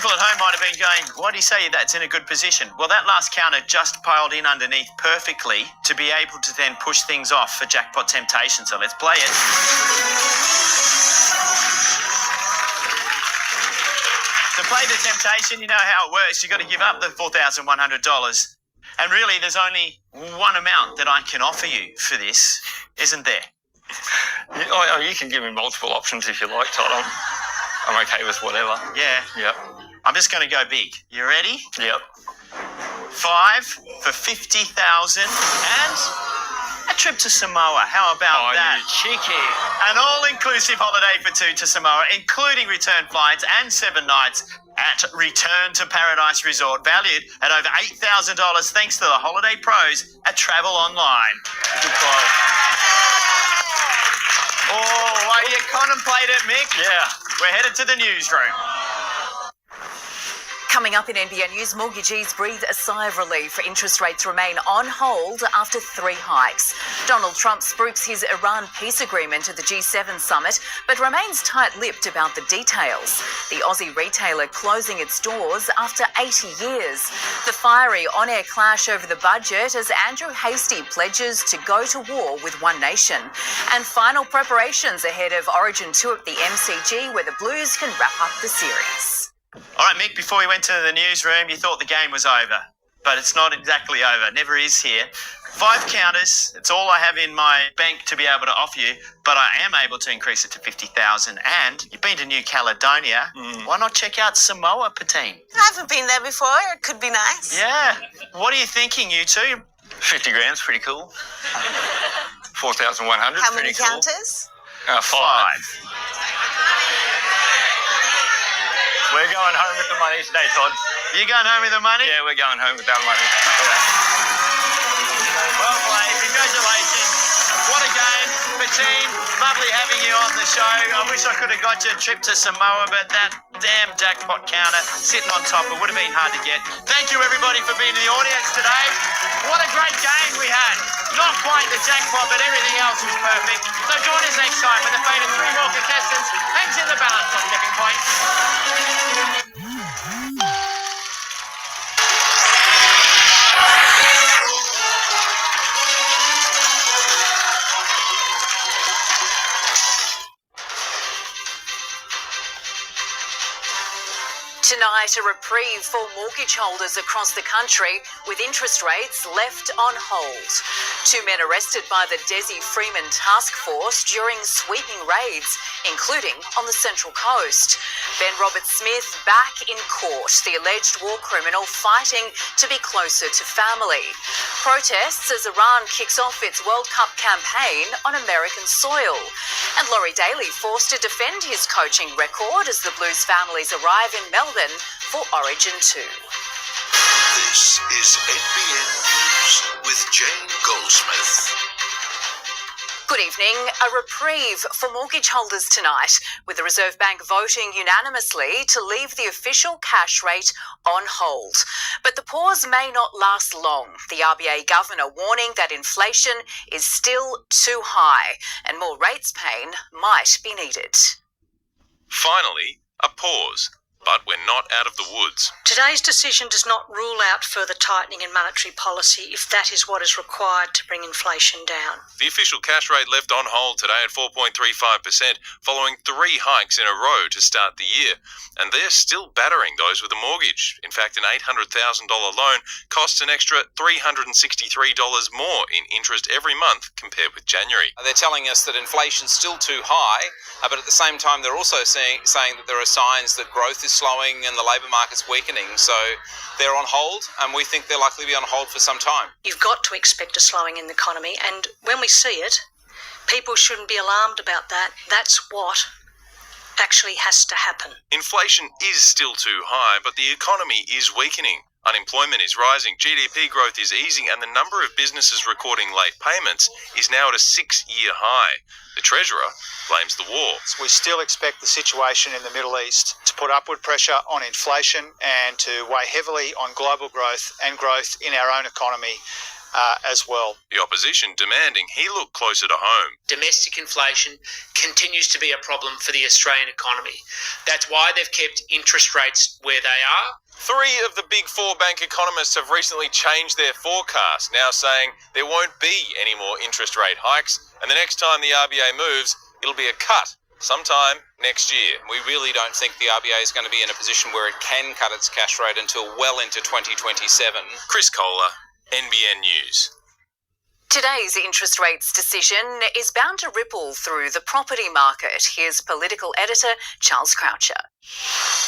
People at home might have been going, why do you say that's in a good position? Well, that last counter just piled in underneath perfectly to be able to then push things off for jackpot temptation. So let's play it. To play the temptation, you know how it works. You've got to give up the $4,100. And really, there's only one amount that I can offer you for this, isn't there? You can give me multiple options if you like, Todd. I'm okay with whatever. Yeah. Yep. I'm just going to go big. You ready? Yep. 5 for 50,000 and a trip to Samoa. How about that? You cheeky. An all-inclusive holiday for two to Samoa, including return flights and 7 nights at Return to Paradise Resort, valued at over $8,000 thanks to the holiday pros at Travel Online. Good call. Oh, while you contemplate it, Mick, Yeah. we're headed to the newsroom. Coming up in NBN News, mortgagees breathe a sigh of relief. Interest rates remain on hold after 3 hikes. Donald Trump spruiks his Iran peace agreement at the G7 summit, but remains tight-lipped about the details. The Aussie retailer closing its doors after 80 years. The fiery on-air clash over the budget as Andrew Hastie pledges to go to war with One Nation. And final preparations ahead of Origin 2 at the MCG, where the Blues can wrap up the series. All right, Mick, before we went to the newsroom, you thought the game was over, but it's not exactly over. It never is here. 5 counters. It's all I have in my bank to be able to offer you, but I am able to increase it to 50,000. And you've been to New Caledonia. Why not check out Samoa, Patine? I haven't been there before. It could be nice. Yeah. What are you thinking, you two? 50 grand's pretty cool. 4,100. How many pretty cool. counters? 5. We're going home with the money today, Todd. You going home with the money? Yeah, we're going home with that money. Well played. Congratulations. What a game. Patine, lovely having you on the show. I wish I could have got you a trip to Samoa, but that damn jackpot counter sitting on top, it would have been hard to get. Thank you, everybody, for being in the audience today. What a great game we had. Not quite the jackpot, but everything else was perfect. So join us next time when the fate of 3 more contestants hangs in the balance on Tipping Point. Tonight, a reprieve for mortgage holders across the country with interest rates left on hold. 2 men arrested by the Desi Freeman Task Force during sweeping raids, including on the Central Coast. Ben Robert Smith back in court, the alleged war criminal fighting to be closer to family. Protests as Iran kicks off its World Cup campaign on American soil. And Laurie Daly forced to defend his coaching record as the Blues families arrive in Melbourne for Origin 2. This is NBN News with Jane Goldsmith. Good evening. A reprieve for mortgage holders tonight, with the Reserve Bank voting unanimously to leave the official cash rate on hold. But the pause may not last long. The RBA governor warning that inflation is still too high and more rates pain might be needed. Finally, a pause. But we're not out of the woods. Today's decision does not rule out further tightening in monetary policy if that is what is required to bring inflation down. The official cash rate left on hold today at 4.35%, following 3 hikes in a row to start the year. And they're still battering those with a mortgage. In fact, an $800,000 loan costs an extra $363 more in interest every month compared with January. They're telling us that inflation's still too high, but at the same time they're also saying that there are signs that growth is slowing and the labour market's weakening. So they're on hold, and we think they're likely to be on hold for some time. You've got to expect a slowing in the economy, and when we see it, people shouldn't be alarmed about that. That's what actually has to happen. Inflation is still too high, but the economy is weakening. Unemployment is rising, GDP growth is easing, and the number of businesses recording late payments is now at a 6-year high. The Treasurer blames the war. We still expect the situation in the Middle East to put upward pressure on inflation and to weigh heavily on global growth and growth in our own economy as well. The opposition demanding he look closer to home. Domestic inflation continues to be a problem for the Australian economy. That's why they've kept interest rates where they are. 3 of the big 4 bank economists have recently changed their forecast, now saying there won't be any more interest rate hikes, and the next time the RBA moves, it'll be a cut sometime next year. We really don't think the RBA is going to be in a position where it can cut its cash rate until well into 2027. Chris Kohler, NBN News. Today's interest rates decision is bound to ripple through the property market. Here's political editor Charles Croucher.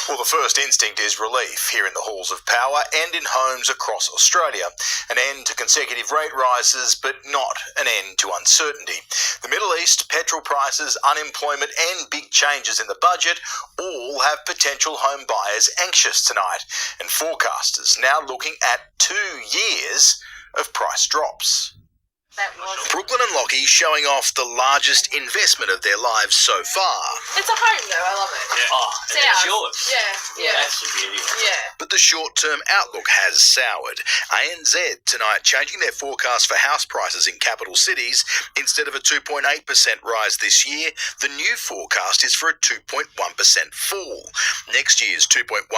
Well, the first instinct is relief here in the halls of power and in homes across Australia. An end to consecutive rate rises, but not an end to uncertainty. The Middle East, petrol prices, unemployment and big changes in the budget all have potential home buyers anxious tonight, and forecasters now looking at 2 years of price drops. Brooklyn and Lockie showing off the largest investment of their lives so far. It's a home though, I love it. Yeah. Oh, and it's yours. Yeah. That's the beauty of it. Yeah. But the short-term outlook has soured. ANZ tonight changing their forecast for house prices in capital cities. Instead of a 2.8% rise this year, the new forecast is for a 2.1% fall. Next year's 2.1%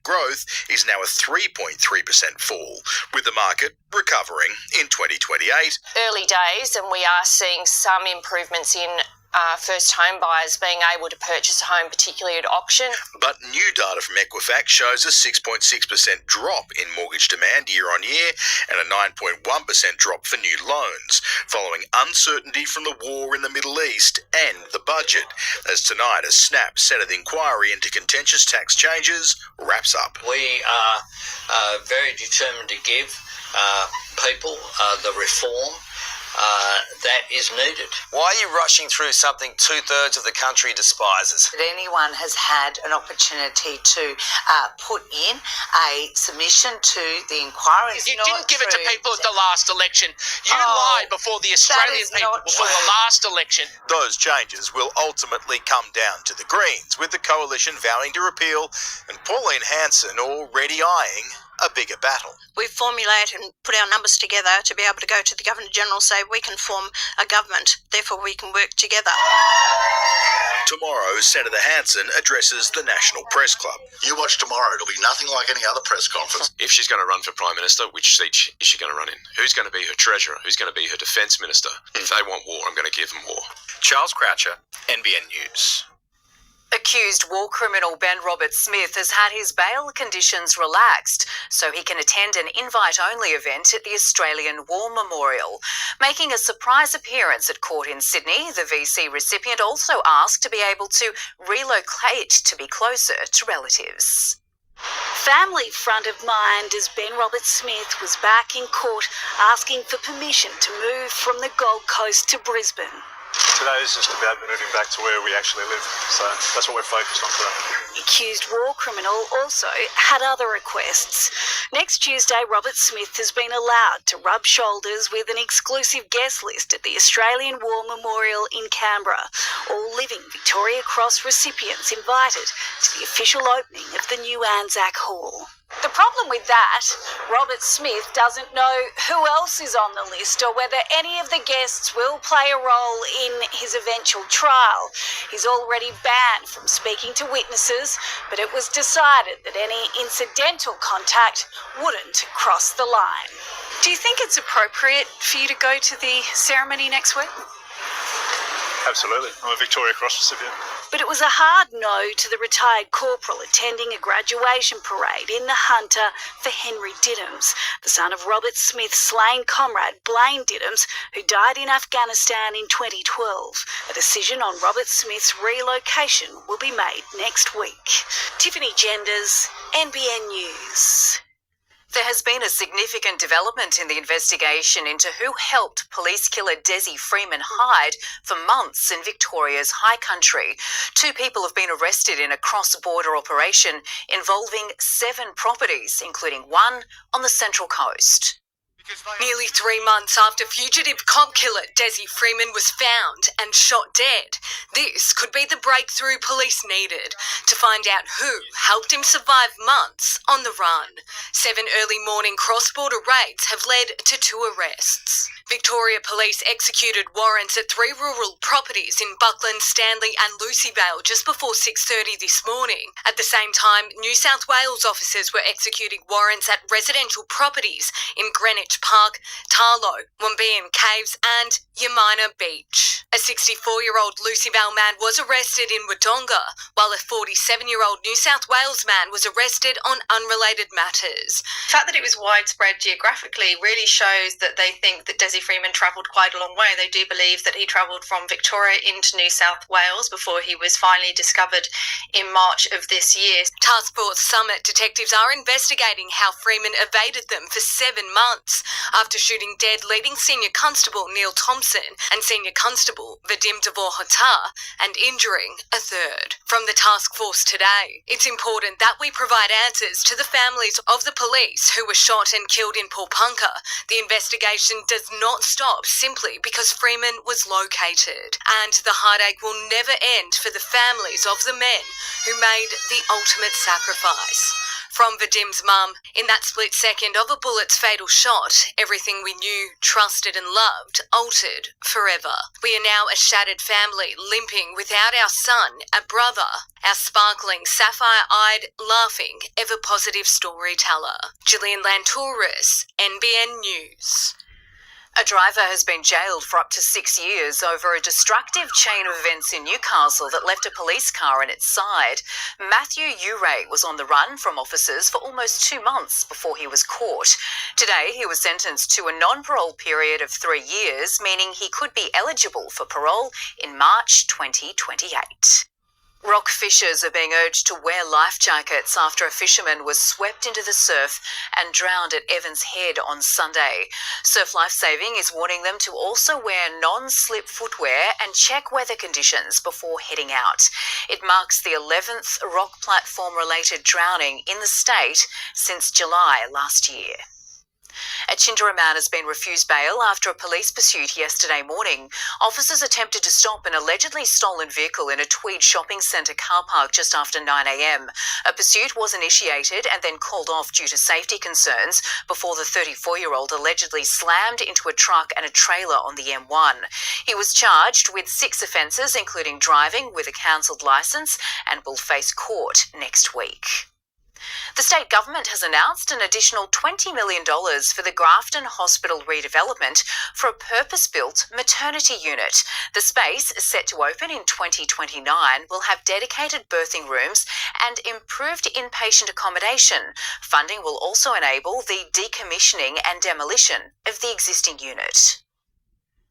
growth is now a 3.3% fall, with the market recovering in 2028. Early days, and we are seeing some improvements in first home buyers being able to purchase a home, particularly at auction. But new data from Equifax shows a 6.6% drop in mortgage demand year on year and a 9.1% drop for new loans, following uncertainty from the war in the Middle East and the budget, as tonight a snap Senate inquiry into contentious tax changes wraps up. We are very determined to give people the reform that is needed. Why are you rushing through something 2/3 of the country despises? That anyone has had an opportunity to put in a submission to the inquiry. You didn't give it to people at the last election. You lied before the Australian people before the last election. Those changes will ultimately come down to the Greens, with the coalition vowing to repeal and Pauline Hanson already eyeing a bigger battle. We've formulated and put our numbers together to be able to go to the Governor-General and say we can form a government, therefore we can work together. Tomorrow, Senator Hanson addresses the National Press Club. You watch tomorrow, it'll be nothing like any other press conference. If she's going to run for Prime Minister, which seat is she going to run in? Who's going to be her Treasurer? Who's going to be her Defence Minister? If they want war, I'm going to give them war. Charles Croucher, NBN News. Accused war criminal Ben Roberts-Smith has had his bail conditions relaxed so he can attend an invite-only event at the Australian War Memorial. Making a surprise appearance at court in Sydney, the VC recipient also asked to be able to relocate to be closer to relatives. Family front of mind as Ben Roberts-Smith was back in court asking for permission to move from the Gold Coast to Brisbane. Today is just about moving back to where we actually live, so that's what we're focused on today. The accused war criminal also had other requests. Next Tuesday, Roberts-Smith has been allowed to rub shoulders with an exclusive guest list at the Australian War Memorial in Canberra. All living Victoria Cross recipients invited to the official opening of the new Anzac Hall. The problem with that, Roberts-Smith doesn't know who else is on the list or whether any of the guests will play a role in his eventual trial. He's already banned from speaking to witnesses, but it was decided that any incidental contact wouldn't cross the line. Do you think it's appropriate for you to go to the ceremony next week? Absolutely. I'm a Victoria Cross recipient. But it was a hard no to the retired corporal attending a graduation parade in the Hunter for Henry Diddams, the son of Roberts-Smith's slain comrade Blaine Diddams, who died in Afghanistan in 2012. A decision on Roberts-Smith's relocation will be made next week. Tiffany Genders, NBN News. There has been a significant development in the investigation into who helped police killer Desi Freeman hide for months in Victoria's high country. 2 people have been arrested in a cross-border operation involving 7 properties, including one on the Central Coast. Nearly 3 months after fugitive cop killer Desi Freeman was found and shot dead, this could be the breakthrough police needed to find out who helped him survive months on the run. 7 early morning cross-border raids have led to 2 arrests. Victoria Police executed warrants at 3 rural properties in Buckland, Stanley and Lucyvale just before 6:30 this morning. At the same time, New South Wales officers were executing warrants at residential properties in Greenwich Park, Tarlow, Wombeyan Caves and Yamina Beach. A 64-year-old Lucyvale man was arrested in Wodonga, while a 47-year-old New South Wales man was arrested on unrelated matters. The fact that it was widespread geographically really shows that they think that Desi Freeman travelled quite a long way. They do believe that he travelled from Victoria into New South Wales before he was finally discovered in March of this year. Task Force Summit detectives are investigating how Freeman evaded them for 7 months after shooting dead leading Senior Constable Neil Thompson and Senior Constable Vadim Devor-Hatar and injuring a third. From the task force today, it's important that we provide answers to the families of the police who were shot and killed in Paulpunka. The investigation does not stop simply because Freeman was located, and the heartache will never end for the families of the men who made the ultimate sacrifice. From Vadim's mum, in that split second of a bullet's fatal shot, everything we knew, trusted and loved altered forever. We are now a shattered family, limping without our son, a brother, our sparkling, sapphire-eyed, laughing, ever-positive storyteller. Gillian Lantouris, NBN News. A driver has been jailed for up to 6 years over a destructive chain of events in Newcastle that left a police car on its side. Matthew Uray was on the run from officers for almost 2 months before he was caught. Today, he was sentenced to a non-parole period of 3 years, meaning he could be eligible for parole in March 2028. Rock fishers are being urged to wear life jackets after a fisherman was swept into the surf and drowned at Evans Head on Sunday. Surf Lifesaving is warning them to also wear non-slip footwear and check weather conditions before heading out. It marks the 11th rock platform-related drowning in the state since July last year. A Chindera man has been refused bail after a police pursuit yesterday morning. Officers attempted to stop an allegedly stolen vehicle in a Tweed shopping centre car park just after 9 a.m. A pursuit was initiated and then called off due to safety concerns before the 34-year-old allegedly slammed into a truck and a trailer on the M1. He was charged with 6 offences, including driving with a cancelled licence, and will face court next week. The state government has announced an additional $20 million for the Grafton Hospital redevelopment for a purpose-built maternity unit. The space, set to open in 2029, will have dedicated birthing rooms and improved inpatient accommodation. Funding will also enable the decommissioning and demolition of the existing unit.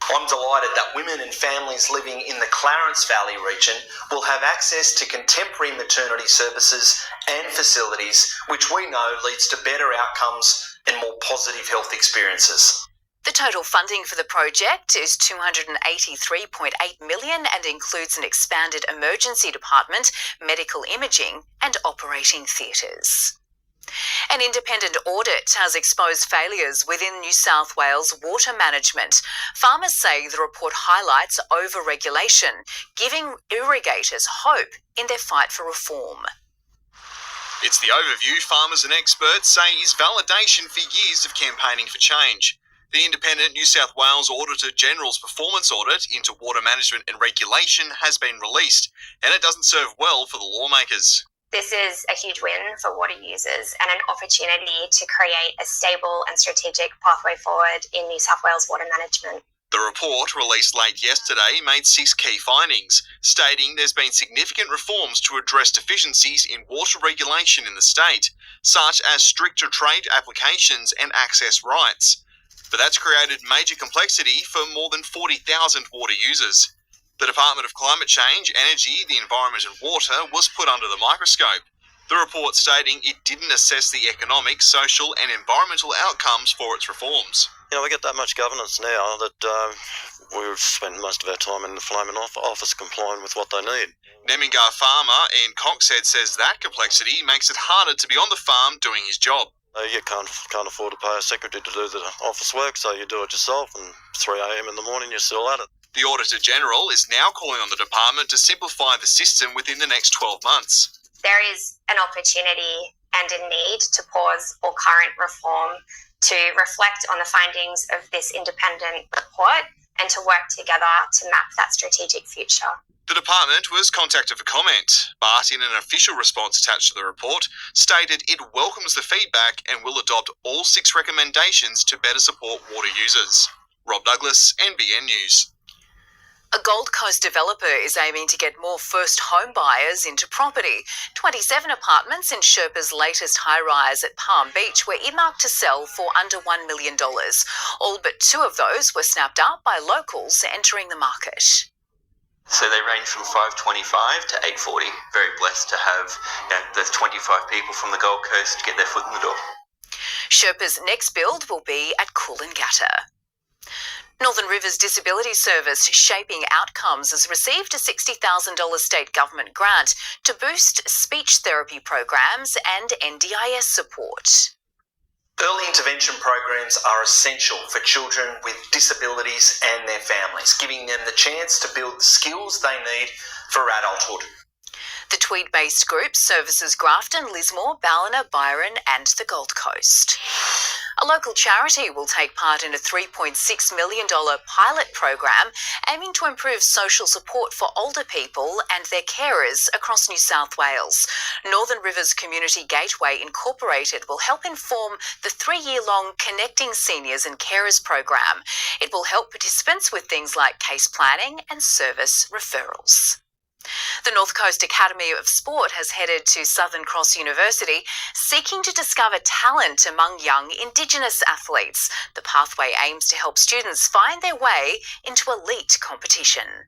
I'm delighted that women and families living in the Clarence Valley region will have access to contemporary maternity services and facilities, which we know leads to better outcomes and more positive health experiences. The total funding for the project is $283.8 million and includes an expanded emergency department, medical imaging and operating theatres. An independent audit has exposed failures within New South Wales water management. Farmers say the report highlights over-regulation, giving irrigators hope in their fight for reform. It's the overview farmers and experts say is validation for years of campaigning for change. The independent New South Wales Auditor General's performance audit into water management and regulation has been released, and it doesn't serve well for the lawmakers. This is a huge win for water users and an opportunity to create a stable and strategic pathway forward in New South Wales water management. The report, released late yesterday, made 6 key findings, stating there's been significant reforms to address deficiencies in water regulation in the state, such as stricter trade applications and access rights. But that's created major complexity for more than 40,000 water users. The Department of Climate Change, Energy, the Environment and Water was put under the microscope. The report stating it didn't assess the economic, social and environmental outcomes for its reforms. You know, we get that much governance now that we've spent most of our time in the flaming office complying with what they need. Nemmingar farmer Ian Coxhead says that complexity makes it harder to be on the farm doing his job. You can't afford to pay a secretary to do the office work, so you do it yourself, and 3 a.m. in the morning you're still at it. The Auditor General is now calling on the department to simplify the system within the next 12 months. There is an opportunity and a need to pause all current reform to reflect on the findings of this independent report and to work together to map that strategic future. The department was contacted for comment, but in an official response attached to the report, stated it welcomes the feedback and will adopt all 6 recommendations to better support water users. Rob Douglas, NBN News. A Gold Coast developer is aiming to get more first home buyers into property. 27 apartments in Sherpa's latest high-rise at Palm Beach were earmarked to sell for under $1 million. All but 2 of those were snapped up by locals entering the market. So they range from $525 to $840. Very blessed to have the 25 people from the Gold Coast get their foot in the door. Sherpa's next build will be at Coolangatta. Northern Rivers Disability Service Shaping Outcomes has received a $60,000 state government grant to boost speech therapy programs and NDIS support. Early intervention programs are essential for children with disabilities and their families, giving them the chance to build the skills they need for adulthood. The Tweed-based group services Grafton, Lismore, Ballina, Byron and the Gold Coast. A local charity will take part in a $3.6 million pilot program aiming to improve social support for older people and their carers across New South Wales. Northern Rivers Community Gateway Incorporated will help inform the 3-year-long Connecting Seniors and Carers program. It will help participants with things like case planning and service referrals. The North Coast Academy of Sport has headed to Southern Cross University seeking to discover talent among young Indigenous athletes. The pathway aims to help students find their way into elite competition.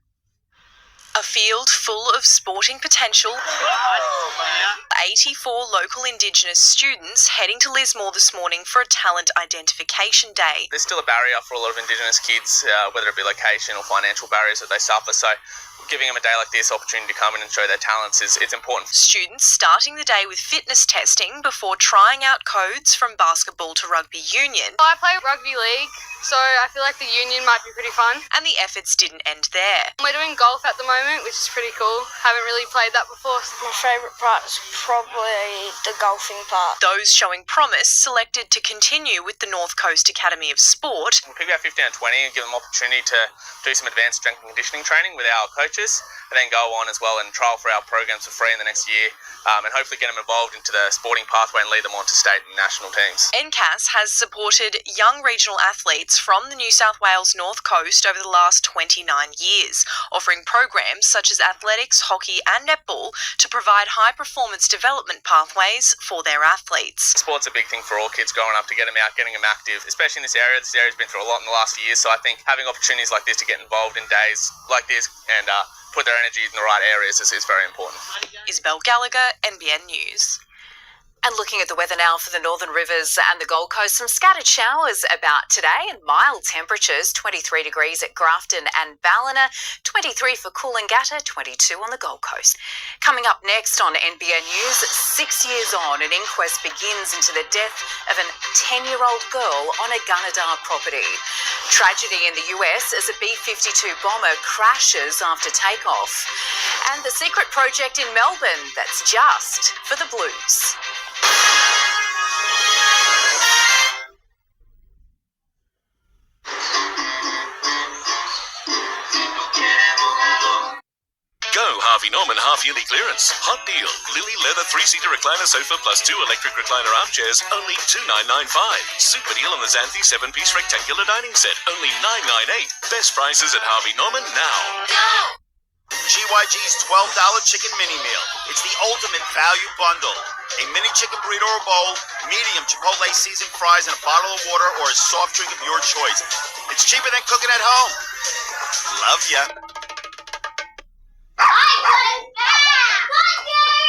A field full of sporting potential. 84 local Indigenous students heading to Lismore this morning for a talent identification day. There's still a barrier for a lot of Indigenous kids, whether it be location or financial barriers that they suffer. So giving them a day like this, opportunity to come in and show their talents, it's important. Students starting the day with fitness testing before trying out codes from basketball to rugby union. I play rugby league, so I feel like the union might be pretty fun. And the efforts didn't end there. We're doing golf at the moment, which is pretty cool. Haven't really played that before. My favourite part is probably the golfing part. Those showing promise selected to continue with the North Coast Academy of Sport. We'll pick out 15 and 20 and give them opportunity to do some advanced strength and conditioning training with our coaches, and then go on as well and trial for our programs for free in the next year, and hopefully get them involved into the sporting pathway and lead them on to state and national teams. NCAS has supported young regional athletes from the New South Wales North Coast over the last 29 years, offering programs such as athletics, hockey and netball to provide high-performance development pathways for their athletes. Sport's a big thing for all kids growing up, to get them out, getting them active, especially in this area. This area's been through a lot in the last few years, so I think having opportunities like this to get involved in days like this and put their energy in the right areas is very important. Isabel Gallagher, NBN News. And looking at the weather now for the Northern Rivers and the Gold Coast, some scattered showers about today and mild temperatures, 23 degrees at Grafton and Ballina, 23 for Coolangatta, 22 on the Gold Coast. Coming up next on NBN News, 6 years on, an inquest begins into the death of a 10-year-old girl on a Gunnedah property. Tragedy in the US as a B-52 bomber crashes after takeoff. And the secret project in Melbourne that's just for the blues. Go Harvey Norman half-yearly clearance. Hot deal. Lily leather 3-seater recliner sofa plus 2 electric recliner armchairs, only $2,995. Super deal on the Xanthi 7-piece rectangular dining set, only $998. Best prices at Harvey Norman now. GYG's $12 chicken mini meal. It's the ultimate value bundle. A mini chicken burrito or bowl, medium Chipotle seasoned fries, and a bottle of water or a soft drink of your choice. It's cheaper than cooking at home. Love ya.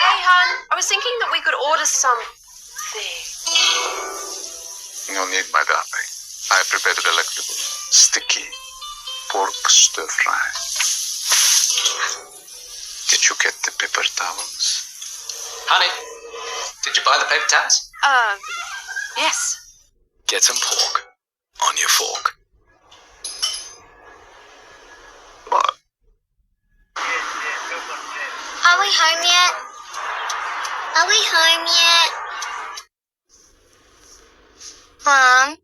Hey, hon, I was thinking that we could order something. No need, my darling. I prepared a delectable, sticky pork stir fry. Did you get the paper towels? Honey, did you buy the paper towels? Yes. Get some pork on your fork. What? Are we home yet? Are we home yet? Mom?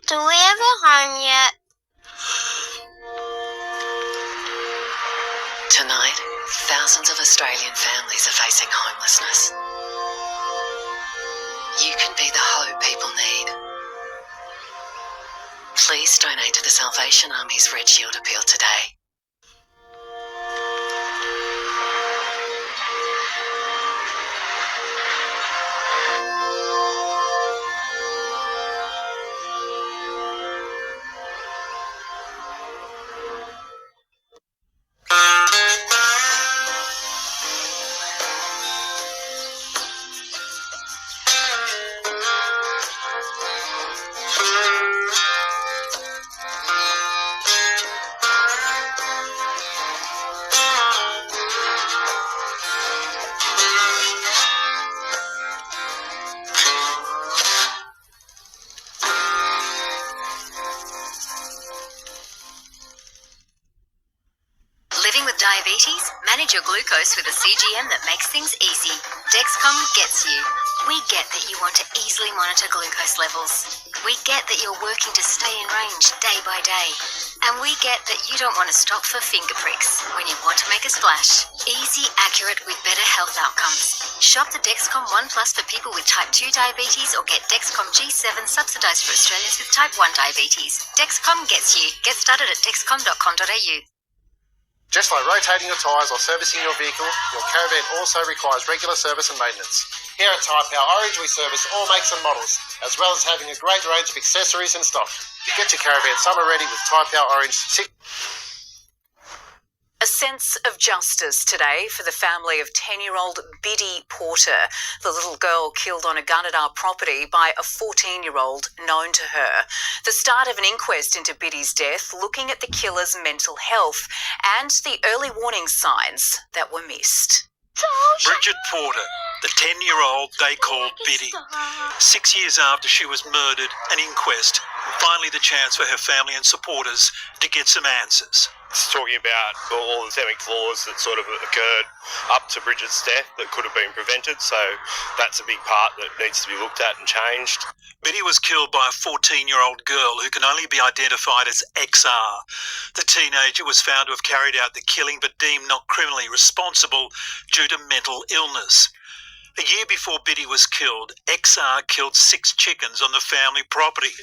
Do we ever home yet? Tonight, thousands of Australian families are facing homelessness. You can be the hope people need. Please donate to the Salvation Army's Red Shield appeal today. Living with diabetes? Manage your glucose with a CGM that makes things easy. Dexcom gets you. We get that you want to easily monitor glucose levels. We get that you're working to stay in range day by day. And we get that you don't want to stop for finger pricks when you want to make a splash. Easy, accurate, with better health outcomes. Shop the Dexcom One Plus for people with type 2 diabetes or get Dexcom G7 subsidised for Australians with type 1 diabetes. Dexcom gets you. Get started at dexcom.com.au. Just like rotating your tyres or servicing your vehicle, your caravan also requires regular service and maintenance. Here at Tyre Power Orange, we service all makes and models, as well as having a great range of accessories in stock. Get your caravan summer ready with Tyre Power Orange. A sense of justice today for the family of 10-year-old Biddy Porter, the little girl killed on a Gunnedah property by a 14-year-old known to her. The start of an inquest into Biddy's death, looking at the killer's mental health and the early warning signs that were missed. Bridget Porter, the 10-year-old they called Biddy. 6 years after she was murdered, an inquest, and finally the chance for her family and supporters to get some answers. It's talking about all the systemic flaws that sort of occurred up to Bridget's death that could have been prevented, so that's a big part that needs to be looked at and changed. Biddy was killed by a 14-year-old girl who can only be identified as XR. The teenager was found to have carried out the killing but deemed not criminally responsible due to mental illness. A year before Biddy was killed, XR killed 6 chickens on the family property.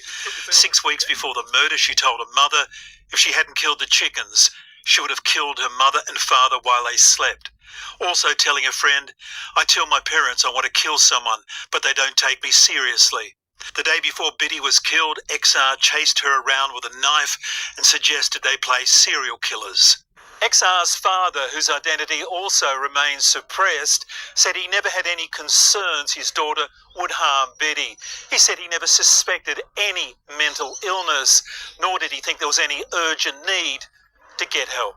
6 weeks before the murder, she told her mother if she hadn't killed the chickens, she would have killed her mother and father while they slept. Also telling a friend, I tell my parents I want to kill someone, but they don't take me seriously. The day before Biddy was killed, XR chased her around with a knife and suggested they play serial killers. XR's father, whose identity also remains suppressed, said he never had any concerns his daughter would harm Biddy. He said he never suspected any mental illness, nor did he think there was any urgent need to get help.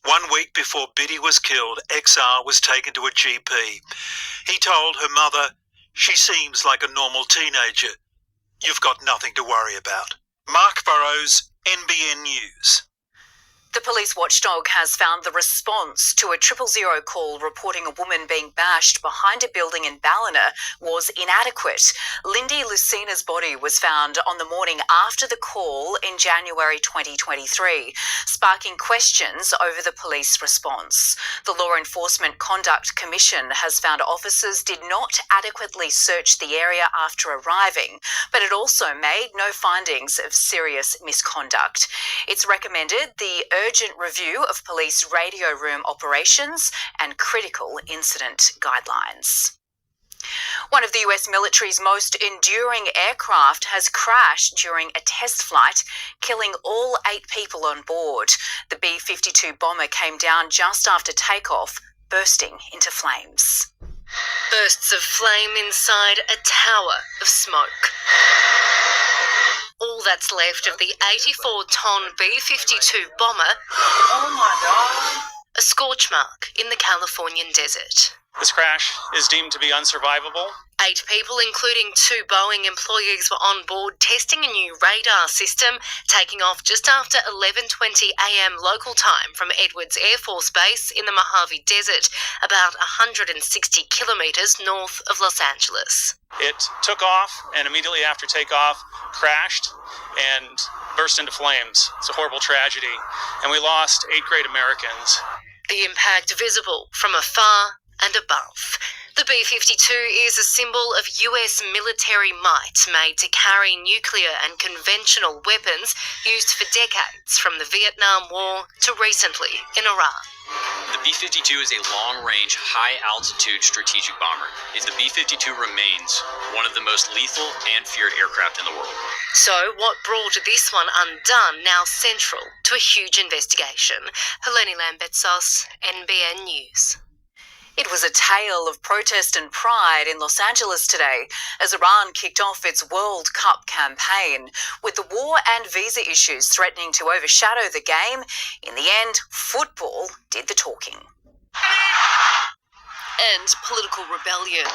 1 week before Biddy was killed, XR was taken to a GP. He told her mother, she seems like a normal teenager. You've got nothing to worry about. Mark Burrows, NBN News. The police watchdog has found the response to a 000 call reporting a woman being bashed behind a building in Ballina was inadequate. Lindy Lucina's body was found on the morning after the call in January 2023, sparking questions over the police response. The Law Enforcement Conduct Commission has found officers did not adequately search the area after arriving, but it also made no findings of serious misconduct. It's recommended the urgent review of police radio room operations and critical incident guidelines. One of the US military's most enduring aircraft has crashed during a test flight, killing all 8 people on board. The B-52 bomber came down just after takeoff, bursting into flames. Bursts of flame inside a tower of smoke. All that's left of the 84-ton B-52 bomber, a scorch mark in the Californian desert. This crash is deemed to be unsurvivable. 8 people, including 2 Boeing employees, were on board testing a new radar system, taking off just after 11:20 a.m. local time from Edwards Air Force Base in the Mojave Desert, about 160 kilometres north of Los Angeles. It took off and immediately after takeoff crashed and burst into flames. It's a horrible tragedy, and we lost 8 great Americans. The impact visible from afar and above. The B-52 is a symbol of US military might made to carry nuclear and conventional weapons used for decades, from the Vietnam War to recently in Iraq. The B-52 is a long-range, high-altitude strategic bomber. The B-52 remains one of the most lethal and feared aircraft in the world. So what brought this one undone, now central to a huge investigation? Helene Lambetsos, NBN News. It was a tale of protest and pride in Los Angeles today as Iran kicked off its World Cup campaign. With the war and visa issues threatening to overshadow the game, in the end, football did the talking. And political rebellion.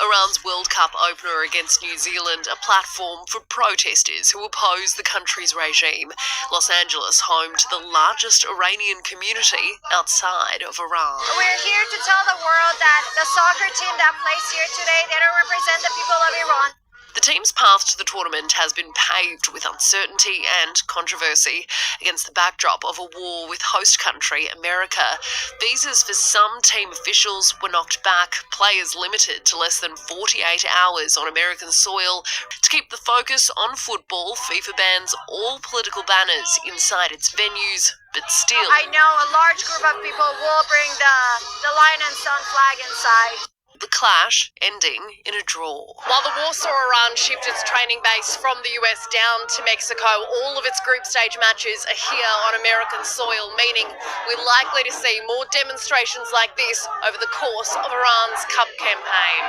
Iran's World Cup opener against New Zealand, a platform for protesters who oppose the country's regime. Los Angeles, home to the largest Iranian community outside of Iran. We're here to tell the world that the soccer team that plays here today, they don't represent the people of Iran. The team's path to the tournament has been paved with uncertainty and controversy against the backdrop of a war with host country America. Visas for some team officials were knocked back, players limited to less than 48 hours on American soil. To keep the focus on football, FIFA bans all political banners inside its venues, but still... I know a large group of people will bring the Lion and Sun flag inside. The clash ending in a draw. While the war saw Iran shift its training base from the US down to Mexico, all of its group stage matches are here on American soil, meaning we're likely to see more demonstrations like this over the course of Iran's Cup campaign.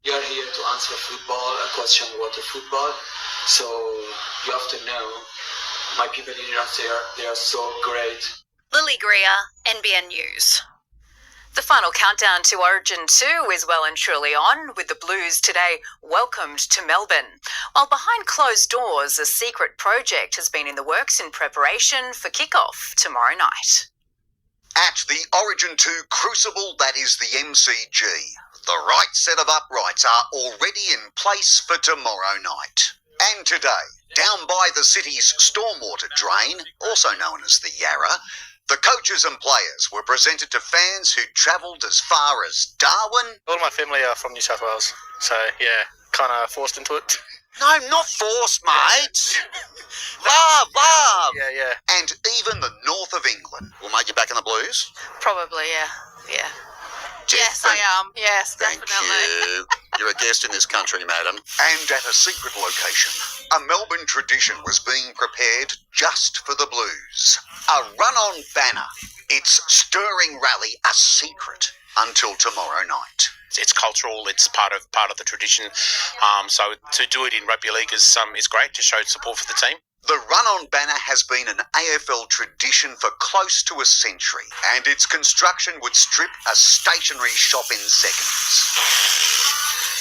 We are here to answer football, a question about the football. So you have to know, my people in Iraq, they are so great. Lily Greer, NBN News. The final countdown to Origin 2 is well and truly on, with the Blues today welcomed to Melbourne. While behind closed doors, a secret project has been in the works in preparation for kick-off tomorrow night. At the Origin 2 Crucible, that is the MCG, the right set of uprights are already in place for tomorrow night. And today, down by the city's stormwater drain, also known as the Yarra, the coaches and players were presented to fans who travelled as far as Darwin. All my family are from New South Wales, so yeah, kind of forced into it. No, not forced, mate. Love. Yeah. And even the north of England. Will make you back in the Blues? Probably, yeah. Yes, I am. Yes, thank you. You're a guest in this country, madam. And at a secret location, a Melbourne tradition was being prepared just for the Blues. A run-on banner. Its stirring rally, a secret, until tomorrow night. It's cultural. It's part of the tradition. So to do it in rugby league is great to show support for the team. The run-on banner has been an AFL tradition for close to a century, and its construction would strip a stationery shop in seconds.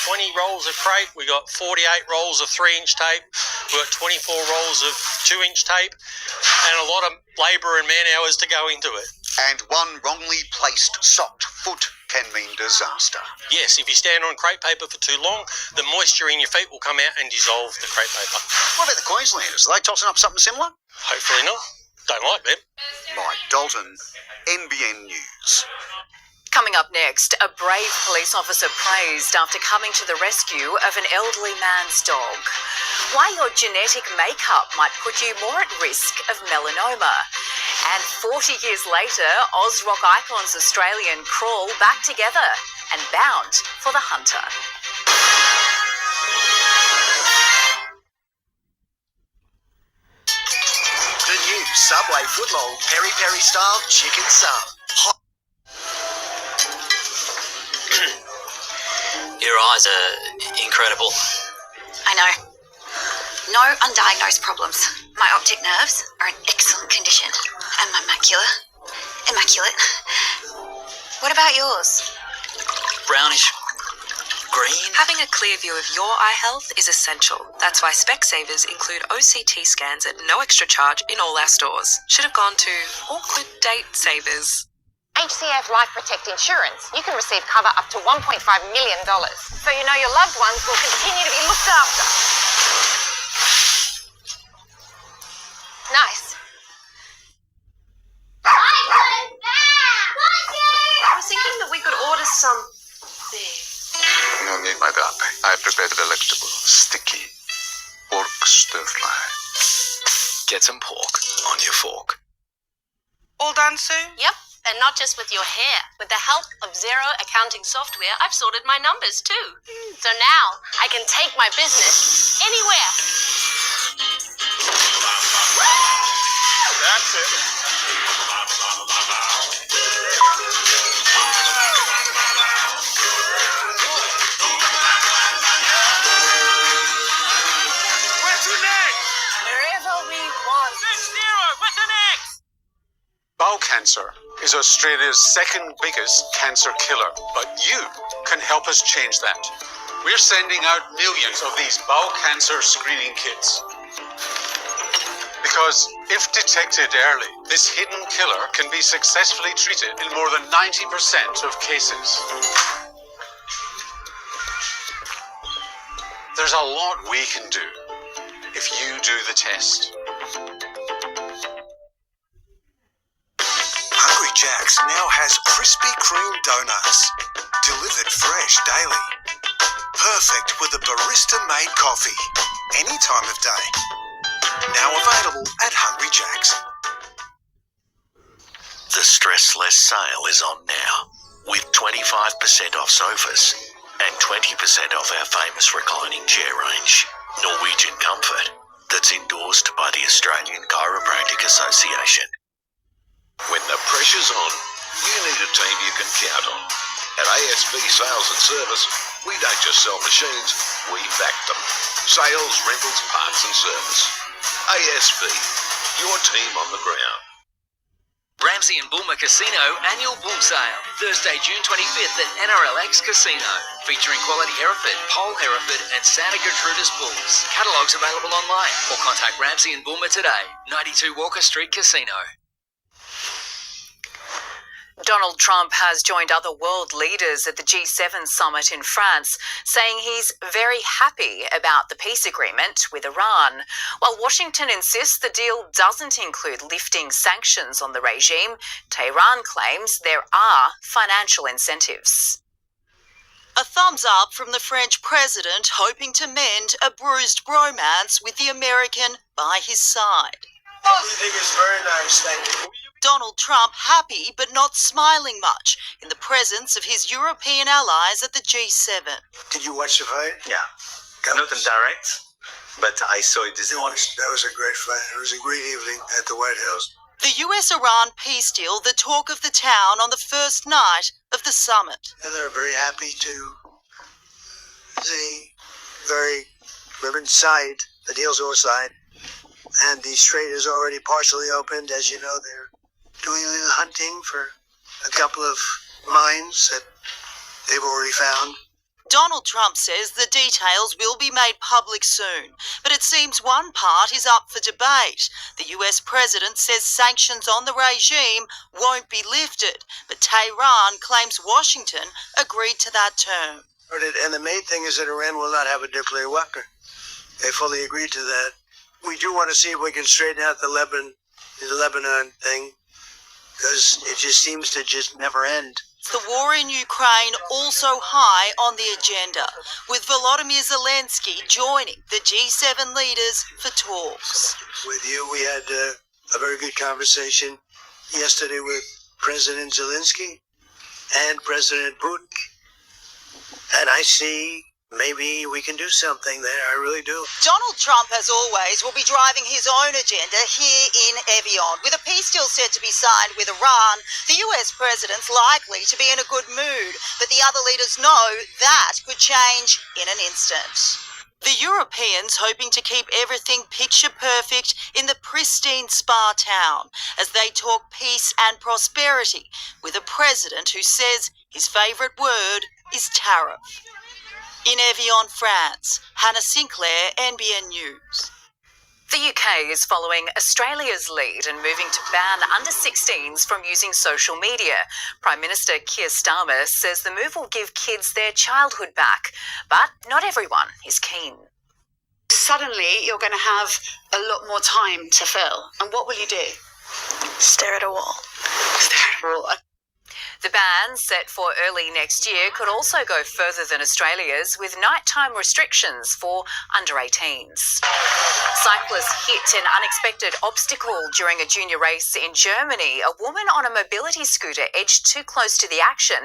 20 rolls of crepe, we got 48 rolls of 3-inch tape, we got 24 rolls of 2-inch tape, and a lot of labour and man hours to go into it. And one wrongly placed socked foot can mean disaster. Yes, if you stand on crepe paper for too long, the moisture in your feet will come out and dissolve the crepe paper. What about the Queenslanders? Are they tossing up something similar? Hopefully not. Don't like them. Mike Dalton, NBN News. Coming up next, a brave police officer praised after coming to the rescue of an elderly man's dog. Why your genetic makeup might put you more at risk of melanoma. And 40 years later, Oz rock icons Australian crawl back together and bound for the hunter. The new Subway footlong peri-peri style chicken sub. Your eyes are incredible. I know. No undiagnosed problems. My optic nerves are in excellent condition. And my macula, immaculate. What about yours? Brownish. Green. Having a clear view of your eye health is essential. That's why Specsavers include OCT scans at no extra charge in all our stores. Should have gone to awkward date savers. HCF Life Protect Insurance. You can receive cover up to $1.5 million. So you know your loved ones will continue to be looked after. Nice. I was thinking that we could order some there. No need, my darling. I prepared a delectable, sticky pork stir-fry. Get some pork on your fork. All done, Sue? Yep, and not just with your hair. With the help of Xero accounting software, I've sorted my numbers too. So now I can take my business anywhere. That's it. Bowel cancer is Australia's second biggest cancer killer, but you can help us change that. We're sending out millions of these bowel cancer screening kits. Because if detected early, this hidden killer can be successfully treated in more than 90% of cases. There's a lot we can do if you do the test. Hungry Jack's now has Krispy Kreme donuts, delivered fresh daily. Perfect with a barista-made coffee, any time of day. Now available at Hungry Jack's. The Stress Less sale is on now, with 25% off sofas and 20% off our famous reclining chair range, Norwegian Comfort, that's endorsed by the Australian Chiropractic Association. When the pressure's on, you need a team you can count on. At ASB Sales and Service, we don't just sell machines, we back them. Sales, rentals, parts and service. ASB, your team on the ground. Ramsey and Bulmer Casino Annual Bull Sale, Thursday, June 25th at NRLX Casino, featuring quality Hereford, Pole Hereford and Santa Gertrudis bulls. Catalogues available online or contact Ramsey and Bulmer today, 92 Walker Street Casino. Donald Trump has joined other world leaders at the G7 summit in France, saying he's very happy about the peace agreement with Iran. While Washington insists the deal doesn't include lifting sanctions on the regime, Tehran claims there are financial incentives. A thumbs up from the French president, hoping to mend a bruised bromance with the American by his side. Everything is very nice, thank you. Donald Trump happy but not smiling much in the presence of his European allies at the G7. Did you watch the fight? Yeah. Not in direct, but I saw it this morning. That was a great fight. It was a great evening at the White House. The US-Iran peace deal, the talk of the town on the first night of the summit. And they're very happy to see we're inside, the deal's all signed, and the strait is already partially opened. As you know, they're doing a little hunting for a couple of mines that they've already found. Donald Trump says the details will be made public soon, but it seems one part is up for debate. The US president says sanctions on the regime won't be lifted, but Tehran claims Washington agreed to that term. And the main thing is that Iran will not have a nuclear weapon. They fully agreed to that. We do want to see if we can straighten out the Lebanon thing, because it just seems to just never end. The war in Ukraine also high on the agenda, with Volodymyr Zelensky joining the G7 leaders for talks. With you, we had a very good conversation yesterday with President Zelensky and President Putin, and I see maybe we can do something there. I really do. Donald Trump, as always, will be driving his own agenda here in Evian. With a peace deal set to be signed with Iran, the US president's likely to be in a good mood, but the other leaders know that could change in an instant. The Europeans hoping to keep everything picture perfect in the pristine spa town as they talk peace and prosperity with a president who says his favourite word is tariff. In Evian, France, Hannah Sinclair, NBN News. The UK is following Australia's lead and moving to ban under-16s from using social media. Prime Minister Keir Starmer says the move will give kids their childhood back, but not everyone is keen. Suddenly, you're going to have a lot more time to fill. And what will you do? Stare at a wall. Stare at a wall. The ban, set for early next year, could also go further than Australia's, with nighttime restrictions for under-18s. Cyclists hit an unexpected obstacle during a junior race in Germany. A woman on a mobility scooter edged too close to the action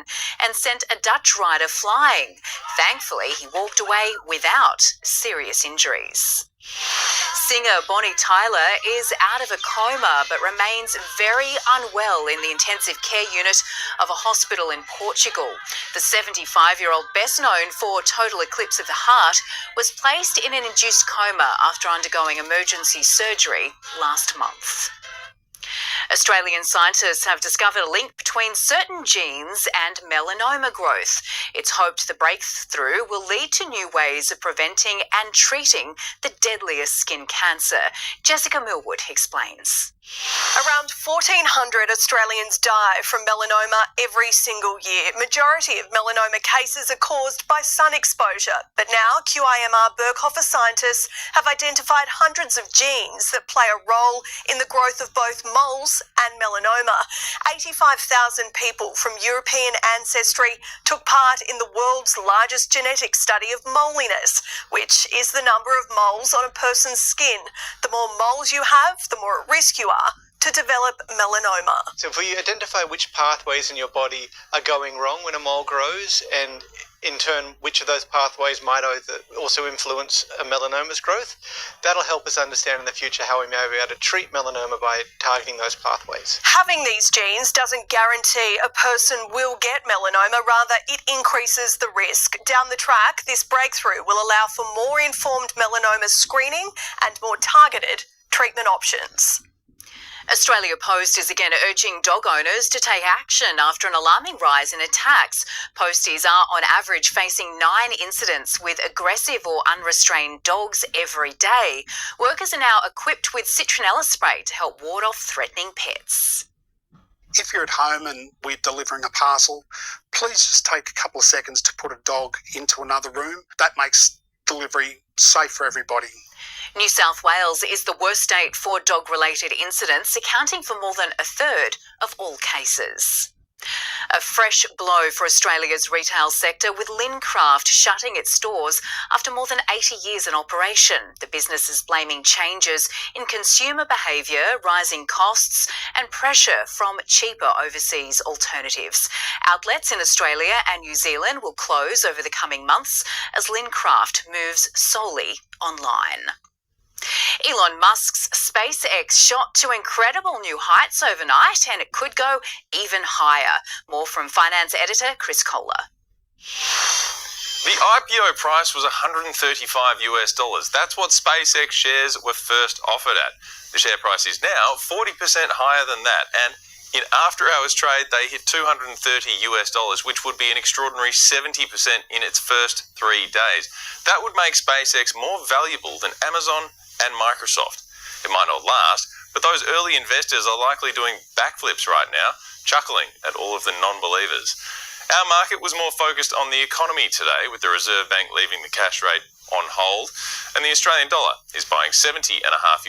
and sent a Dutch rider flying. Thankfully, he walked away without serious injuries. Singer Bonnie Tyler is out of a coma but remains very unwell in the intensive care unit of a hospital in Portugal. The 75-year-old, best known for Total Eclipse of the Heart, was placed in an induced coma after undergoing emergency surgery last month. Australian scientists have discovered a link between certain genes and melanoma growth. It's hoped the breakthrough will lead to new ways of preventing and treating the deadliest skin cancer. Jessica Millwood explains. Around 1,400 Australians die from melanoma every single year. Majority of melanoma cases are caused by sun exposure. But now QIMR Berghofer scientists have identified hundreds of genes that play a role in the growth of both moles and melanoma. 85,000 people from European ancestry took part in the world's largest genetic study of moliness, which is the number of moles on a person's skin. The more moles you have, the more at risk you are to develop melanoma. So if we identify which pathways in your body are going wrong when a mole grows, and in turn which of those pathways might also influence a melanoma's growth, that'll help us understand in the future how we may be able to treat melanoma by targeting those pathways. Having these genes doesn't guarantee a person will get melanoma, rather it increases the risk. Down the track, this breakthrough will allow for more informed melanoma screening and more targeted treatment options. Australia Post is again urging dog owners to take action after an alarming rise in attacks. Posties are on average facing 9 incidents with aggressive or unrestrained dogs every day. Workers are now equipped with citronella spray to help ward off threatening pets. If you're at home and we're delivering a parcel, please just take a couple of seconds to put a dog into another room. That makes delivery safe for everybody. New South Wales is the worst state for dog-related incidents, accounting for more than a third of all cases. A fresh blow for Australia's retail sector, with Lincraft shutting its stores after more than 80 years in operation. The business is blaming changes in consumer behaviour, rising costs and pressure from cheaper overseas alternatives. Outlets in Australia and New Zealand will close over the coming months as Lincraft moves solely online. Elon Musk's SpaceX shot to incredible new heights overnight, and it could go even higher. More from finance editor Chris Kohler. The IPO price was $135 US. That's what SpaceX shares were first offered at. The share price is now 40% higher than that, and in after-hours trade, they hit $230 US, which would be an extraordinary 70% in its first 3 days. That would make SpaceX more valuable than Amazon and Microsoft. It might not last, but those early investors are likely doing backflips right now, chuckling at all of the non-believers. Our market was more focused on the economy today, with the Reserve Bank leaving the cash rate on hold, and the Australian dollar is buying 70.5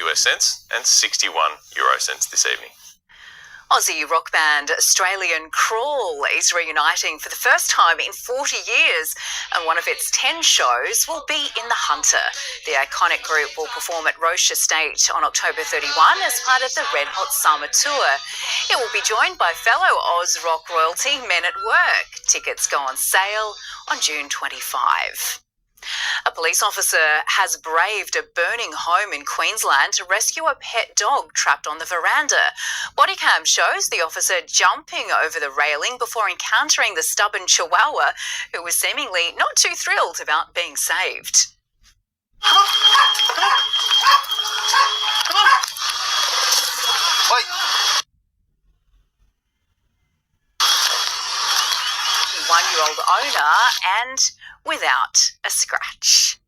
US cents and 61 euro cents this evening. Aussie rock band Australian Crawl is reuniting for the first time in 40 years, and one of its 10 shows will be in the Hunter. The iconic group will perform at Roche Estate on October 31 as part of the Red Hot Summer Tour. It will be joined by fellow Oz rock royalty Men at Work. Tickets go on sale on June 25. A police officer has braved a burning home in Queensland to rescue a pet dog trapped on the veranda. Bodycam shows the officer jumping over the railing before encountering the stubborn chihuahua, who was seemingly not too thrilled about being saved. Wait. 1-year-old owner and without a scratch.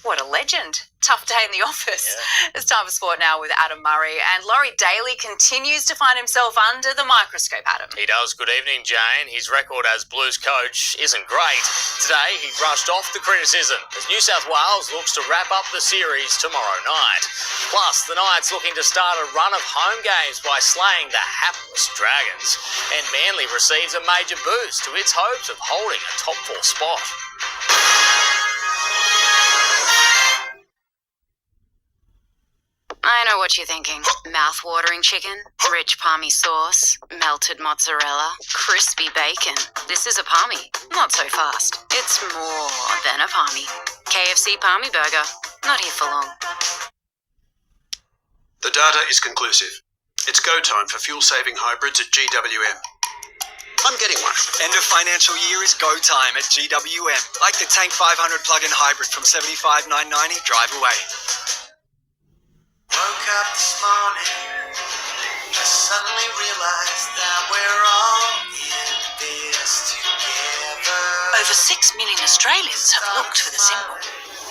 What a legend. Tough day in the office. Yeah. It's time for sport now with Adam Murray. And Laurie Daly continues to find himself under the microscope, Adam. He does. Good evening, Jane. His record as Blues coach isn't great. Today, he brushed off the criticism as New South Wales looks to wrap up the series tomorrow night. Plus, the Knights looking to start a run of home games by slaying the hapless Dragons. And Manly receives a major boost to its hopes of holding a top 4 spot. I know what you're thinking. Mouth-watering chicken, rich palmy sauce, melted mozzarella, crispy bacon. This is a palmy, not so fast. It's more than a palmy. KFC Palmy Burger, not here for long. The data is conclusive. It's go time for fuel-saving hybrids at GWM. I'm getting one. End of financial year is go time at GWM. Like the Tank 500 plug-in hybrid from $75,990, drive away. Woke up this morning, I suddenly realized that we're all in this together. Over 6 million Australians have looked for the symbol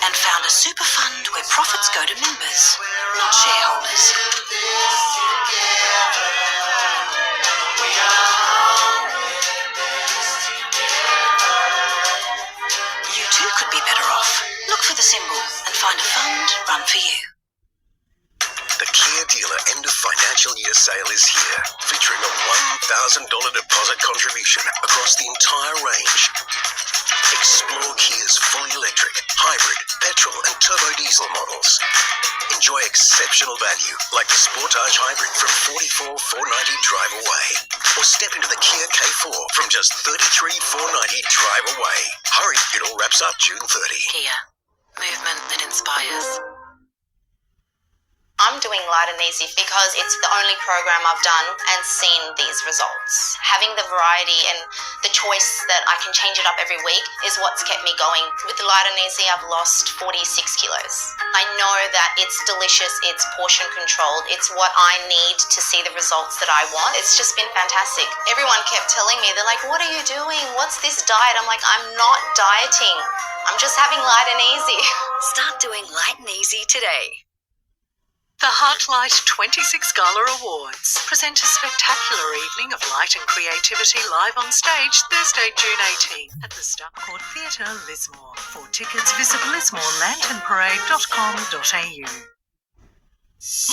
and found a super fund where profits go to members, not shareholders. You too could be better off. Look for the symbol and find a fund run for you. The Kia Dealer end of financial year sale is here, featuring a $1,000 deposit contribution across the entire range. Explore Kia's fully electric, hybrid, petrol and turbo diesel models. Enjoy exceptional value like the Sportage Hybrid from $44,490 drive away. Or step into the Kia K4 from just $33,490 drive away. Hurry, it all wraps up June 30. Kia, movement that inspires. I'm doing Light and Easy because it's the only program I've done and seen these results. Having the variety and the choice that I can change it up every week is what's kept me going. With the Light and Easy, I've lost 46 kilos. I know that it's delicious, it's portion controlled, it's what I need to see the results that I want. It's just been fantastic. Everyone kept telling me, they're like, what are you doing? What's this diet? I'm like, I'm not dieting. I'm just having Light and Easy. Start doing Light and Easy today. The Heartlight 26 Gala Awards present a spectacular evening of light and creativity live on stage Thursday, June 18 at the Starcourt Theatre, Lismore. For tickets, visit lismorelanternparade.com.au.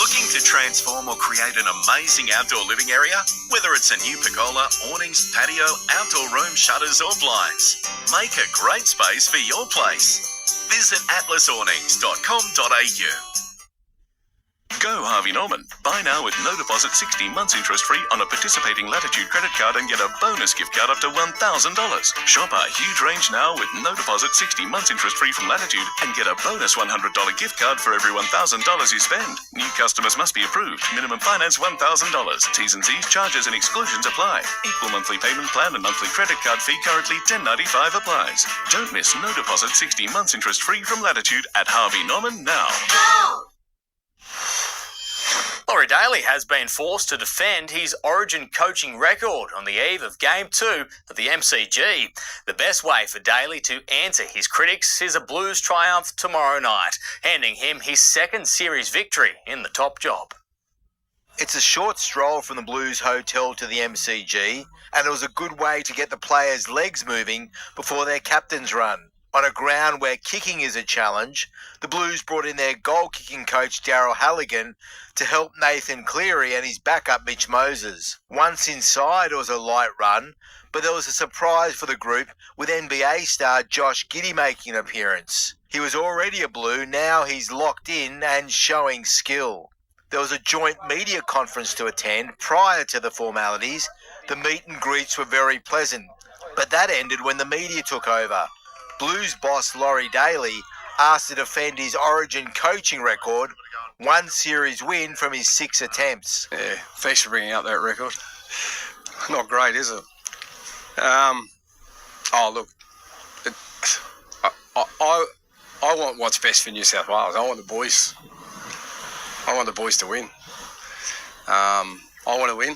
Looking to transform or create an amazing outdoor living area? Whether it's a new pergola, awnings, patio, outdoor room, shutters or blinds, make a great space for your place. Visit atlasawnings.com.au. Go Harvey Norman. Buy now with no deposit, 16 months interest-free on a participating Latitude credit card and get a bonus gift card up to $1,000. Shop our huge range now with no deposit, 16 months interest-free from Latitude and get a bonus $100 gift card for every $1,000 you spend. New customers must be approved. Minimum finance $1,000. T's and C's, charges and exclusions apply. Equal monthly payment plan and monthly credit card fee currently $10.95 applies. Don't miss no deposit, 16 months interest-free from Latitude at Harvey Norman now. Go! Laurie Daly has been forced to defend his Origin coaching record on the eve of Game 2 of the MCG. The best way for Daly to answer his critics is a Blues triumph tomorrow night, handing him his second series victory in the top job. It's a short stroll from the Blues hotel to the MCG, and it was a good way to get the players' legs moving before their captain's run. On a ground where kicking is a challenge, the Blues brought in their goal-kicking coach Daryl Halligan to help Nathan Cleary and his backup Mitch Moses. Once inside, it was a light run, but there was a surprise for the group with NBA star Josh Giddey making an appearance. He was already a Blue, now he's locked in and showing skill. There was a joint media conference to attend prior to the formalities. The meet and greets were very pleasant, but that ended when the media took over. Blues boss Laurie Daly asked to defend his Origin coaching record, one series win from his 6 attempts. Yeah, thanks for bringing up that record. Not great, is it? Look, I want what's best for New South Wales. I want the boys to win. I want to win.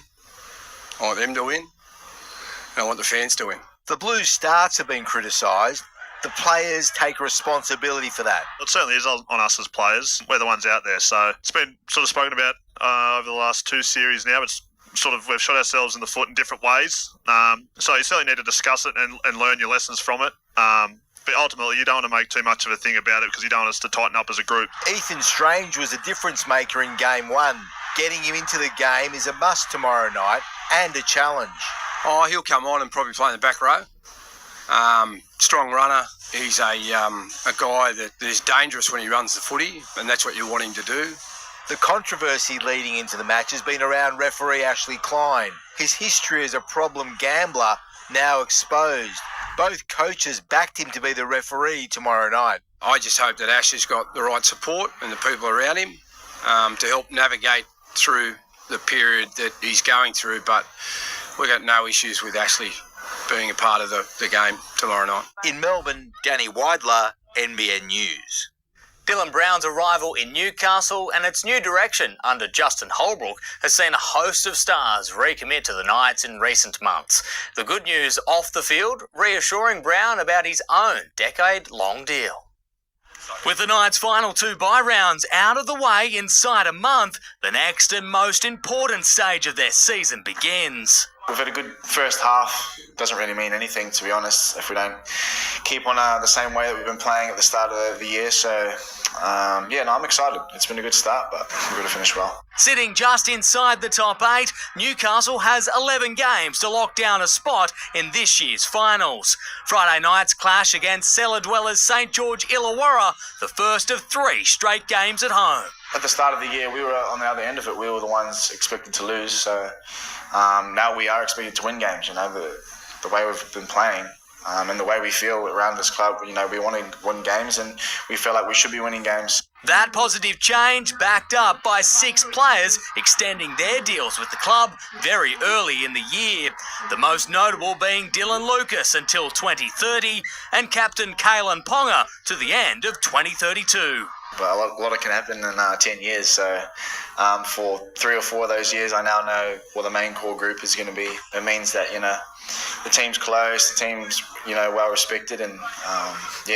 I want them to win. And I want the fans to win. The Blues' starts have been criticised. The players take responsibility for that. It certainly is on us as players. We're the ones out there. So it's been sort of spoken about over the last 2 series now. It's sort of, we've shot ourselves in the foot in different ways. So you certainly need to discuss it and learn your lessons from it. But ultimately, you don't want to make too much of a thing about it because you don't want us to tighten up as a group. Ethan Strange was a difference maker in Game 1. Getting him into the game is a must tomorrow night and a challenge. Oh, he'll come on and probably play in the back row. Strong runner. He's a guy that is dangerous when he runs the footy, and that's what you want him to do. The controversy leading into the match has been around referee Ashley Klein. His history as a problem gambler now exposed. Both coaches backed him to be the referee tomorrow night. I just hope that Ash has got the right support and the people around him to help navigate through the period that he's going through, but we've got no issues with Ashley being a part of the game tomorrow night. In Melbourne, Danny Weidler, NBN News. Dylan Brown's arrival in Newcastle and its new direction under Justin Holbrook has seen a host of stars recommit to the Knights in recent months. The good news off the field, reassuring Brown about his own decade-long deal. With the Knights' final 2 bye rounds out of the way inside a month, the next and most important stage of their season begins. We've had a good first half. Doesn't really mean anything, to be honest, if we don't keep on the same way that we've been playing at the start of the year. So, I'm excited. It's been a good start, but we've got to finish well. Sitting just inside the top 8, Newcastle has 11 games to lock down a spot in this year's finals. Friday night's clash against cellar dwellers St George Illawarra, the first of 3 straight games at home. At the start of the year, we were on the other end of it. We were the ones expected to lose, so now we are expected to win games. The way we've been playing and the way we feel around this club, we want to win games and we feel like we should be winning games. That positive change backed up by 6 players extending their deals with the club very early in the year. The most notable being Dylan Lucas until 2030 and captain Kalen Ponga to the end of 2032. But a lot can happen in 10 years, so for 3 or 4 of those years, I now know what the main core group is going to be. It means that, the team's close, the team's, well respected, and,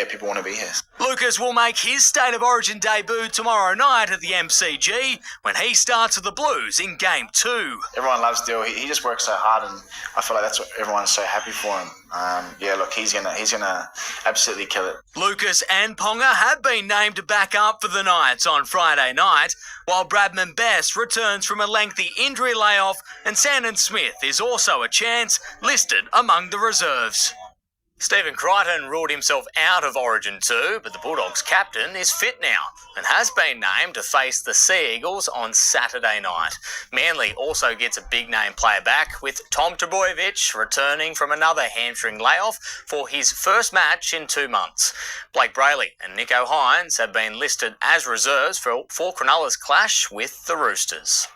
people want to be here. Lucas will make his State of Origin debut tomorrow night at the MCG when he starts with the Blues in Game 2. Everyone loves Dill. He just works so hard, and I feel like that's what everyone's so happy for him. He's gonna absolutely kill it. Lucas and Ponga have been named to back up for the Knights on Friday night, while Bradman Best returns from a lengthy injury layoff, and Sandon Smith is also a chance listed among the reserves. Stephen Crichton ruled himself out of Origin 2, but the Bulldogs captain is fit now and has been named to face the Sea Eagles on Saturday night. Manly also gets a big-name player back, with Tom Trbojevic returning from another hamstring layoff for his first match in 2 months. Blake Brayley and Nico Hines have been listed as reserves for Cronulla's clash with the Roosters.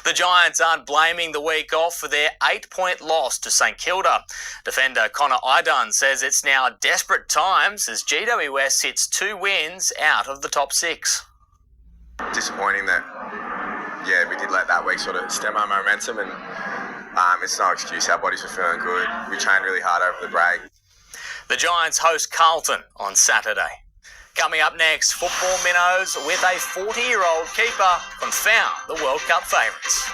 The Giants aren't blaming the week off for their 8-point loss to St Kilda. Defender Connor Idun says it's now desperate times as GWS sits 2 wins out of the top 6. Disappointing that, we did let that week sort of stem our momentum, and it's no excuse. Our bodies were feeling good. We trained really hard over the break. The Giants host Carlton on Saturday. Coming up next, football minnows with a 40-year-old keeper confound the World Cup favourites.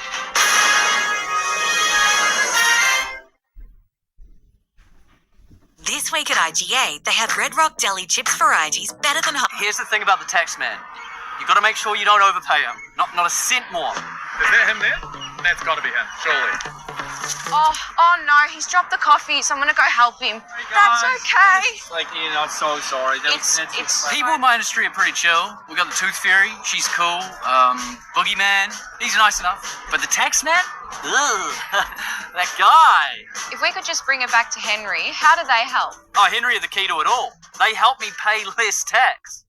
This week at IGA, they have Red Rock Deli chips varieties better than... Here's the thing about the tax man. You've got to make sure you don't overpay him. Not a cent more. Is that him there? That's got to be him, surely. Oh no, he's dropped the coffee, so I'm going to go help him. That's okay. I'm so sorry. People in my industry are pretty chill. We got the Tooth Fairy, she's cool. Boogeyman, he's nice enough. But the tax man? Ugh, that guy. If we could just bring it back to Henry, how do they help? Oh, Henry are the key to it all. They help me pay less tax.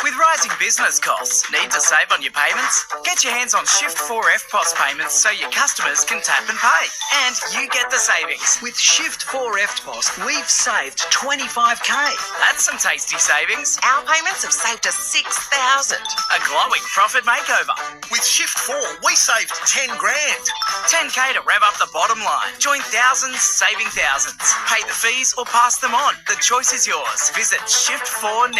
With rising business costs, need to save on your payments? Get your hands on Shift 4 FPOS payments so your customers can tap and pay. And you get the savings. With Shift 4 FPOS, we've saved $25,000. That's some tasty savings. Our payments have saved us $6,000. A glowing profit makeover. With Shift 4, we saved $10,000. $10K to rev up the bottom line. Join thousands, saving thousands. Pay the fees or pass them on. The choice is yours. Visit Shift 4 now.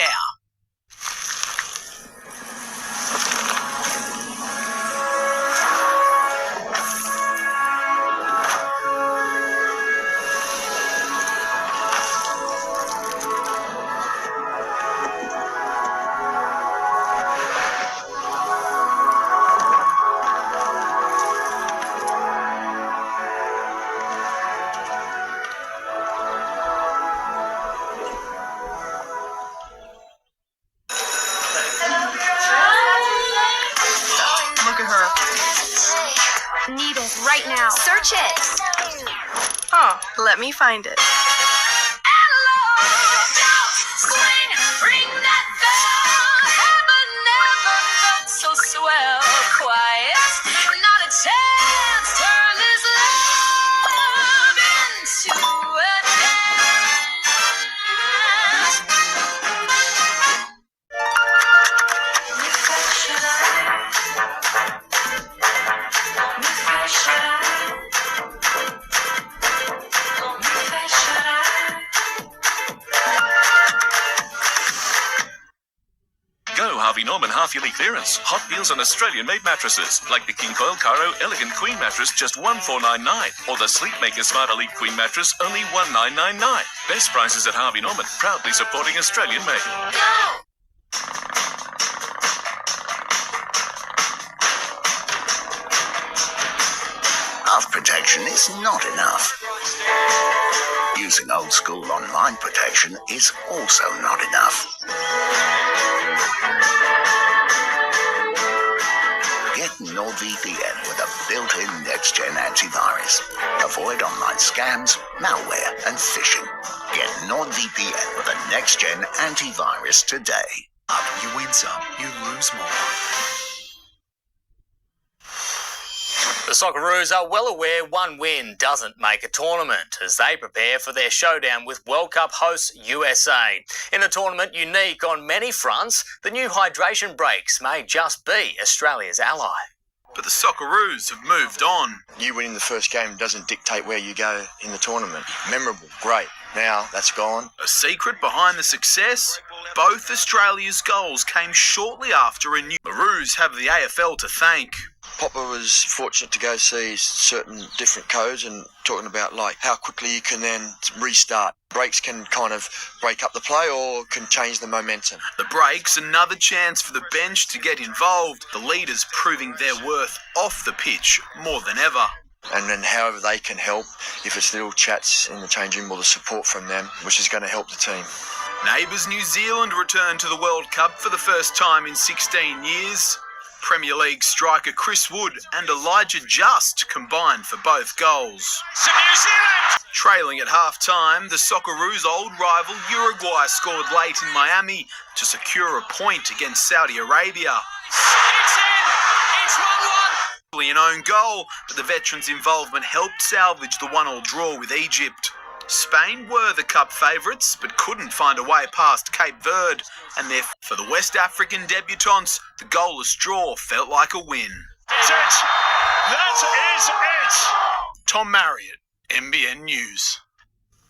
Need it right now. Search it. Oh, let me find it. Harvey Norman half-yearly clearance. Hot deals on Australian-made mattresses, like the King Coil Caro Elegant Queen mattress, just $1,499, or the Sleepmaker Smart Elite Queen mattress, only $1,999. Best prices at Harvey Norman, proudly supporting Australian-made. Half protection is not enough. Using old-school online protection is also not enough. Get NordVPN with a built-in next-gen antivirus. Avoid online scams, malware, and phishing. Get NordVPN with a next-gen antivirus today. You win some, you lose more. The Socceroos are well aware one win doesn't make a tournament as they prepare for their showdown with World Cup hosts USA. In a tournament unique on many fronts, the new hydration breaks may just be Australia's ally. But the Socceroos have moved on. You winning the first game doesn't dictate where you go in the tournament. Memorable, great. Now that's gone. A secret behind the success? Both Australia's goals came shortly after a new... The Roos have the AFL to thank. Popper was fortunate to go see certain different codes and talking about like how quickly you can then restart. Breaks can kind of break up the play or can change the momentum. The breaks, another chance for the bench to get involved. The leaders proving their worth off the pitch more than ever. And then however they can help, if it's little chats in the changing room or the support from them, which is going to help the team. Neighbours New Zealand returned to the World Cup for the first time in 16 years. Premier League striker Chris Wood and Elijah Just combined for both goals. To New Zealand! Trailing at half-time, the Socceroos' old rival Uruguay scored late in Miami to secure a point against Saudi Arabia. It's in! It's 1-1! An own goal, but the veterans' involvement helped salvage the 1-1 draw with Egypt. Spain were the cup favourites, but couldn't find a way past Cape Verde, and for the West African debutants, the goalless draw felt like a win. That's it! That is it! Tom Marriott, NBN News.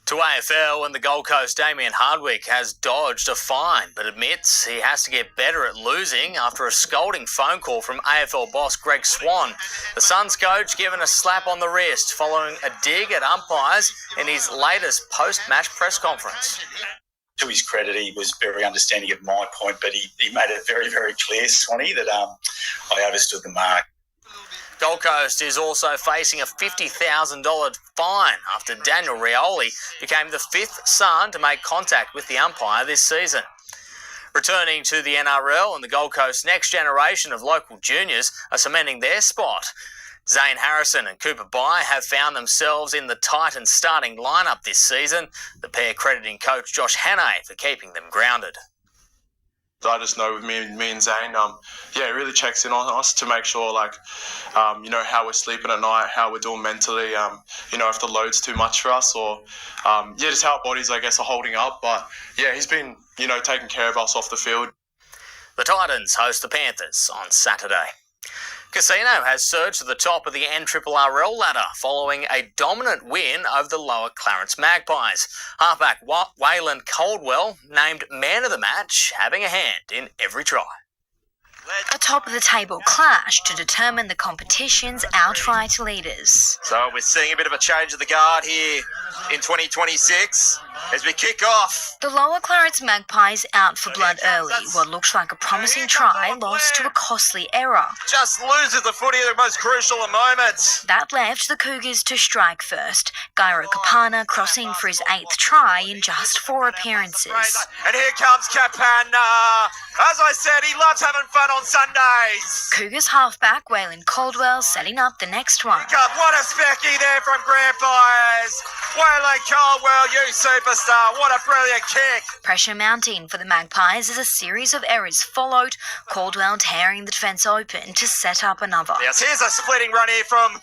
To AFL and the Gold Coast, Damien Hardwick has dodged a fine, but admits he has to get better at losing after a scolding phone call from AFL boss Greg Swan. The Suns coach given a slap on the wrist following a dig at umpires in his latest post-match press conference. To his credit, he was very understanding of my point, but he made it very, very clear, Swanee, that I overstood the mark. Gold Coast is also facing a $50,000 fine after Daniel Rioli became the fifth Sun to make contact with the umpire this season. Returning to the NRL, and the Gold Coast next generation of local juniors are cementing their spot. Zane Harrison and Cooper Bye have found themselves in the Titans starting lineup this season, the pair crediting coach Josh Hannay for keeping them grounded. I just know with me and Zane, it really checks in on us to make sure, how we're sleeping at night, how we're doing mentally, if the load's too much for us, or, just how our bodies, I guess, are holding up. But, he's been, taking care of us off the field. The Titans host the Panthers on Saturday. Casino has surged to the top of the NRRL ladder following a dominant win over the Lower Clarence Magpies. Halfback Waylon Caldwell named man of the match, having a hand in every try. A top-of-the-table clash to determine the competition's outright leaders. So we're seeing a bit of a change of the guard here in 2026 as we kick off. The Lower Clarence Magpies out for blood early. What looks like a promising try lost to a costly error. Just loses the footy at the most crucial of moments. That left the Cougars to strike first. Gyro Kapana crossing for his 8th try in just 4 appearances. And here comes Kapana. As I said, he loves having fun on Sundays. Cougars halfback Waylon Caldwell setting up the next one. What a specky there from Grandfires. Waylon Caldwell, you superstar. What a brilliant kick. Pressure mounting for the Magpies as a series of errors followed, Caldwell tearing the defence open to set up another. Yes, here's a splitting run here from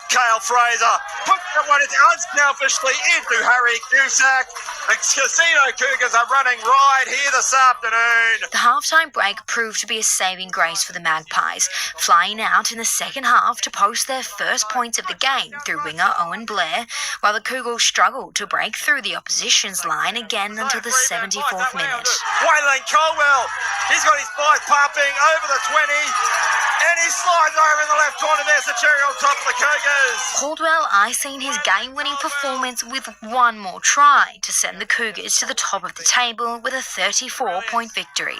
Kale Fraser. Put that one unselfishly into Harry Cusack. The Casino Cougars are running right here this afternoon. The halftime break proved to be a saving grace for the Magpies, flying out in the second half to post their first points of the game through winger Owen Blair, while the Cougars struggled to break through the opposition's line again until the 74th minute. Waylon Caldwell, he's got his bike pumping over the 20, and he slides over in the left corner. There's the cherry on top of the Cougars. Caldwell icing his game-winning performance with one more try to send the Cougars to the top of the table with a 34-point victory.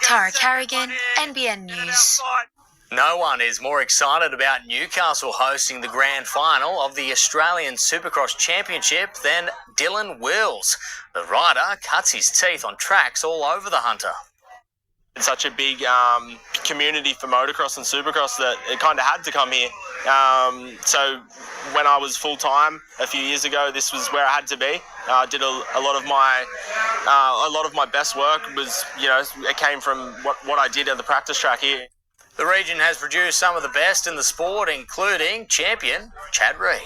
Tara Carrigan, NBN News. No one is more excited about Newcastle hosting the grand final of the Australian Supercross Championship than Dylan Wills. The rider cuts his teeth on tracks all over the Hunter. It's such a big community for motocross and supercross that it kind of had to come here. So when I was full-time a few years ago, this was where I had to be. I did a lot of my best work was, it came from what I did at the practice track here. The region has produced some of the best in the sport, including champion Chad Reed.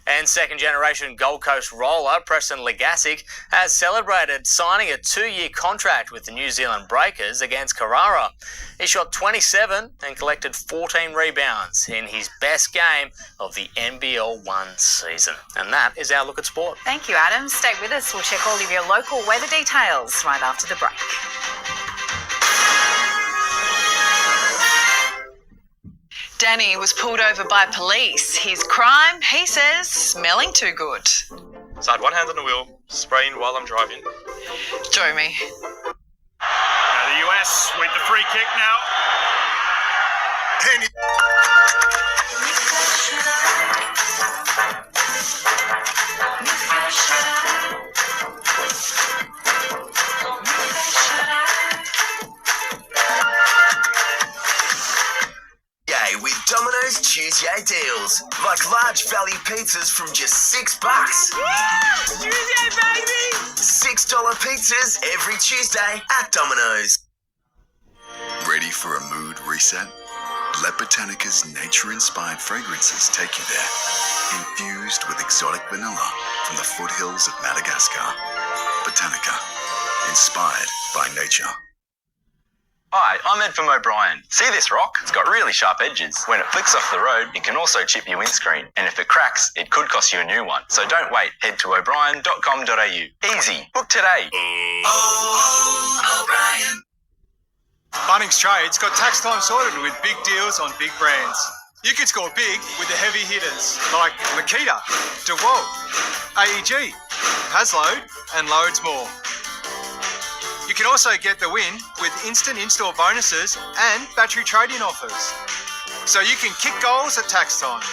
And second-generation Gold Coast roller Preston Legasic has celebrated signing a 2-year contract with the New Zealand Breakers against Carrara. He shot 27 and collected 14 rebounds in his best game of the NBL 1 season. And that is our look at sport. Thank you, Adam. Stay with us. We'll check all of your local weather details right after the break. Danny was pulled over by police. His crime, he says, smelling too good. So I had one hand on the wheel, spraying while I'm driving. Join me. Now the US with the free kick now. With Domino's Tuesday deals, like large value pizzas from just $6. Yeah! Tuesday, baby! $6 pizzas every Tuesday at Domino's. Ready for a mood reset? Let Botanica's nature-inspired fragrances take you there. Infused with exotic vanilla from the foothills of Madagascar. Botanica. Inspired by nature. Hi, I'm Ed from O'Brien. See this rock? It's got really sharp edges. When it flicks off the road, it can also chip your windscreen. And if it cracks, it could cost you a new one. So don't wait. Head to o'brien.com.au. Easy. Book today. O'Brien. Bunnings Trade's got tax time sorted with big deals on big brands. You can score big with the heavy hitters like Makita, DeWalt, AEG, Hasload, and loads more. You can also get the win with instant in-store bonuses and battery trade-in offers. So you can kick goals at tax time.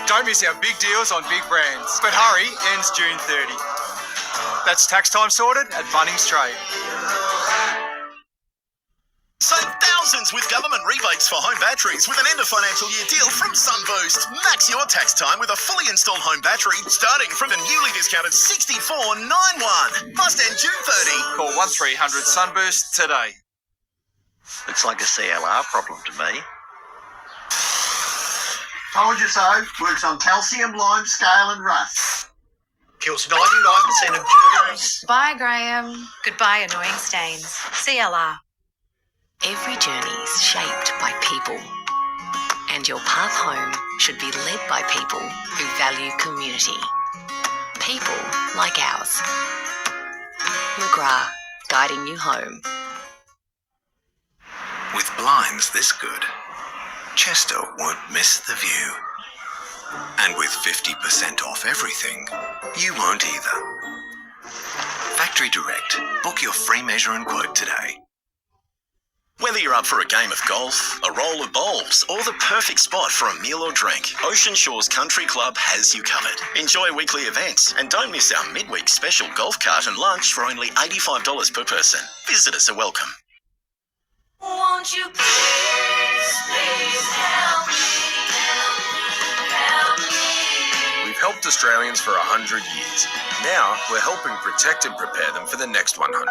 Don't miss our big deals on big brands. But hurry, ends June 30. That's tax time sorted at Bunnings Trade. Save thousands with government rebates for home batteries with an end of financial year deal from Sunboost. Max your tax time with a fully installed home battery starting from the newly discounted $64.91. Must end June 30. Call 1300 Sunboost today. Looks like a CLR problem to me. Told you so. Works on calcium, lime, scale and rust. Kills 99% of germs. Bye, Graham. Goodbye, annoying stains. CLR. Every journey's shaped by people. And your path home should be led by people who value community. People like ours. McGrath, guiding you home. With blinds this good, Chester won't miss the view. And with 50% off everything, you won't either. Factory Direct. Book your free measure and quote today. Whether you're up for a game of golf, a roll of bowls, or the perfect spot for a meal or drink, Ocean Shores Country Club has you covered. Enjoy weekly events and don't miss our midweek special golf cart and lunch for only $85 per person. Visitors are welcome. Won't you please help me? We've helped Australians for 100 years. Now we're helping protect and prepare them for the next 100.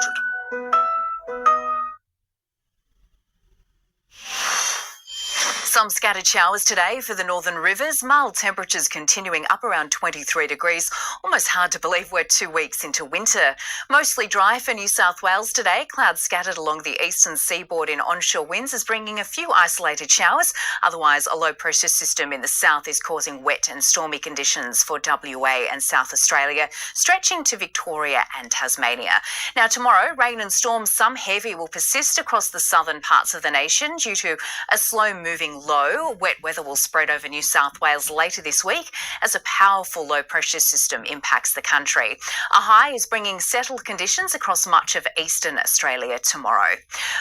Some scattered showers today for the northern rivers. Mild temperatures continuing up around 23 degrees. Almost hard to believe we're 2 weeks into winter. Mostly dry for New South Wales today. Clouds scattered along the eastern seaboard in onshore winds is bringing a few isolated showers. Otherwise, a low pressure system in the south is causing wet and stormy conditions for WA and South Australia, stretching to Victoria and Tasmania. Now tomorrow, rain and storms, some heavy, will persist across the southern parts of the nation due to a slow moving low. Wet weather will spread over New South Wales later this week as a powerful low pressure system impacts the country. A high is bringing settled conditions across much of eastern Australia tomorrow.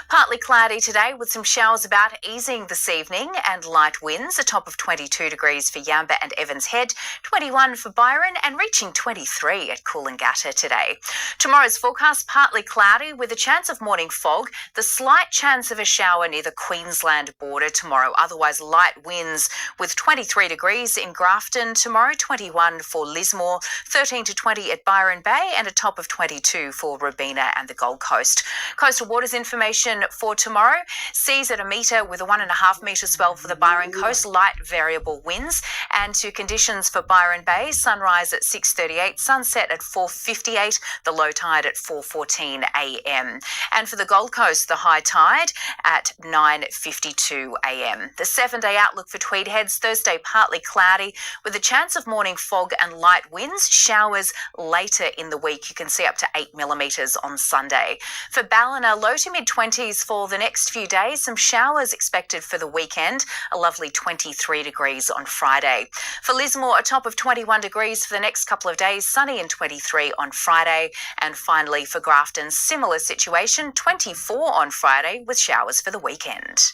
Partly cloudy today with some showers about, easing this evening, and light winds, a top of 22 degrees for Yamba and Evans Head, 21 for Byron and reaching 23 at Coolangatta today. Tomorrow's forecast, partly cloudy with a chance of morning fog, the slight chance of a shower near the Queensland border tomorrow. Otherwise, light winds with 23 degrees in Grafton tomorrow, 21 for Lismore, 13 to 20 at Byron Bay, and a top of 22 for Robina and the Gold Coast. Coastal waters information for tomorrow. Seas at 1 metre with a 1.5 metre swell for the Byron coast, light variable winds. And to conditions for Byron Bay, sunrise at 6:38, sunset at 4:58, the low tide at 4:14 a.m. And for the Gold Coast, the high tide at 9:52 a.m. The 7-day outlook for Tweed Heads, Thursday partly cloudy with a chance of morning fog and light winds. Showers later in the week. You can see up to 8 millimetres on Sunday. For Ballina, low to mid-20s for the next few days. Some showers expected for the weekend. A lovely 23 degrees on Friday. For Lismore, a top of 21 degrees for the next couple of days. Sunny and 23 on Friday. And finally for Grafton, similar situation, 24 on Friday with showers for the weekend.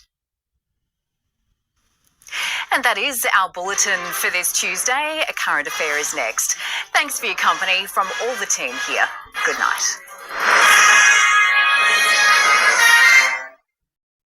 And that is our bulletin for this Tuesday. A Current Affair is next. Thanks for your company from all the team here. Good night.